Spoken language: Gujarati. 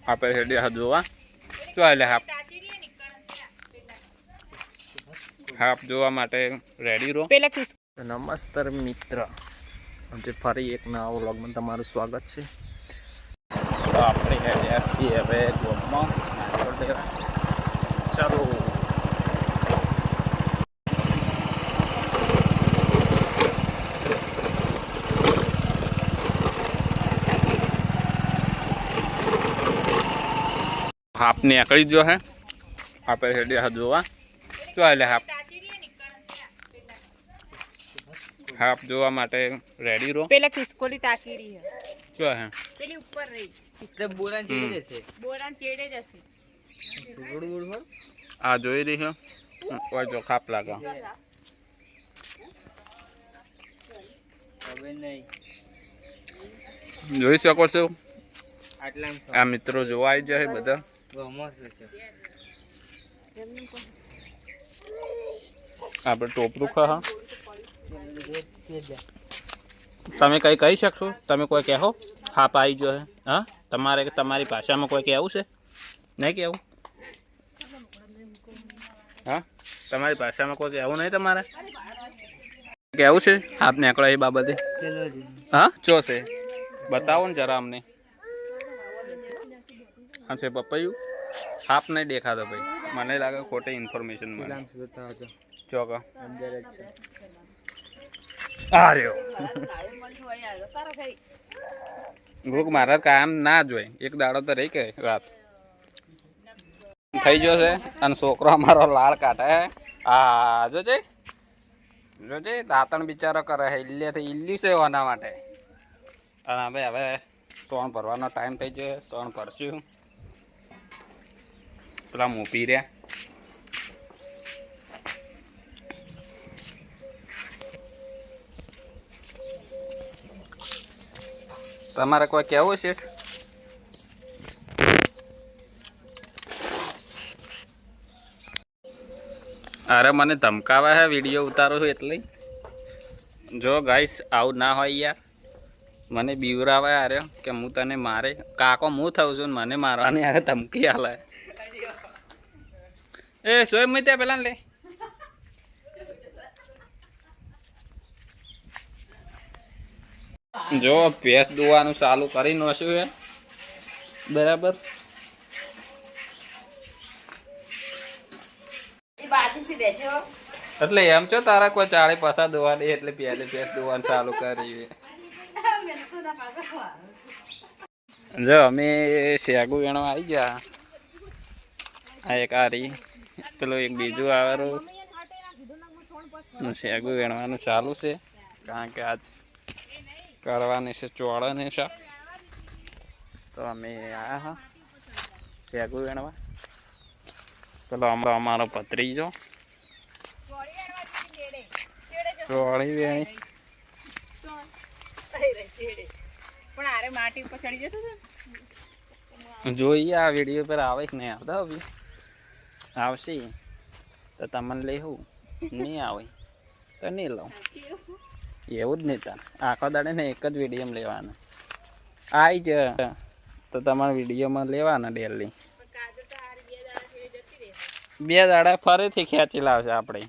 આપણે હેડી હા જોવા શું એટલે હાફ જોવા માટે રેડી રહો. નમસ્કાર મિત્ર, આજે ફરી એક નવા વ્લોગમાં તમારું સ્વાગત છે. તો આપણે હેડ્યા છીએ હવે ગોમમાં ચાલો. હાફ નીકળી ગયો હે, આપણે હેડ્યા જોવા શું એટલે હાફ જોવા માટે રેડી રહો. પેલા ખિસકોલી ટાકી રહી હે શું હે પેલી ઉપર રહી એટલે બોરાન ચેડે જશે. બોરાન ચેડે જશે. ગુડ ગુડ હો આ જોઈ રહી છે ઓય જો ખાપ લાગા હવે નહીં જોઈ શકો છો. આટલામ આ મિત્રો જોવા આવી જાય બધા. મસ્ત છે. આપણે ટોપરું ખા તમે કઈ કહી શકશો? તમે કોઈ કહો હાપ આવી ગયો હે? હા, તમારે તમારી ભાષામાં કોઈ કહેવું છે? નહીં કહેવું? હા, તમારી ભાષામાં કોઈ કહેવું નહીં? તમારે કહેવું છે હાપ નીકળો એ બાબતે? હા, ચો છે બતાવો ને જરા અમને. હા છે પપૈયું હાપ નહીં દેખાતો ભાઈ, મને લાગે ખોટી ઇન્ફોર્મેશન મળે. ચોકા અંદર જ છે. આ રહ્યો ભૂખ મારા કામ ના જોઈ એક દાડો તો રહી કે રાત થઈ ગયો છે. અને છોકરો અમારો લાળ કાઢે. હા જોજે જોજે દાંતણ બિચારો કરે છે. ઇલ્લેથી ઇલ્લી છે એના માટે. અને હવે સોણ ભરવાનો ટાઈમ થઈ ગયો. સોણ ભરશું. પેલા મૂપી રહ્યા. તમારે કોઈ કહેવું છે? અરે મને ધમકાવે છે વિડીયો ઉતારો છું એટલે. જો ગાઈસ આવું ના હોય યાર. મને બીવરાવે અરે કે હું તને મારે કાકો હું થઉં છું ને મને મારવાની અરે ધમકી હાલે. એ સોય મેં ત્યાં પેલા લે જો ભેંસ દોવાનું ચાલુ કરી નાખ્યું છે બરાબર. એટલે એમ છો તારા કોઈ ચાળી પાસા દોવા દે એટલે પહેલે ભેંસ દોવાનું ચાલુ કરી. જો અમે શેગુ વેણવા આવી ગયા. આ એક આરી પેલું એક બીજું આવેલું શેગુ વેણવાનું ચાલુ છે કારણ કે આજ કરવાની છે ચોળાની શાક. તો અમે આવ્યા હા શેગુ વેણવા. પેલો અમારો ભત્રીજો ચોળી વેણી જોઈએ આ વિડીયો પર આવે કે નહીં આવતા. હવે આવશે તો તમને લેવું, નહીં આવે તો નહીં લઉં. એવું જ નહીં તાર આખો દાડે ને એક જ વિડીયોમાં લેવાના. આવી જ તો તમારા વિડીયોમાં લેવાના ડેલી. 2 દાડા ફરીથી ખેંચી લાવશે આપણે.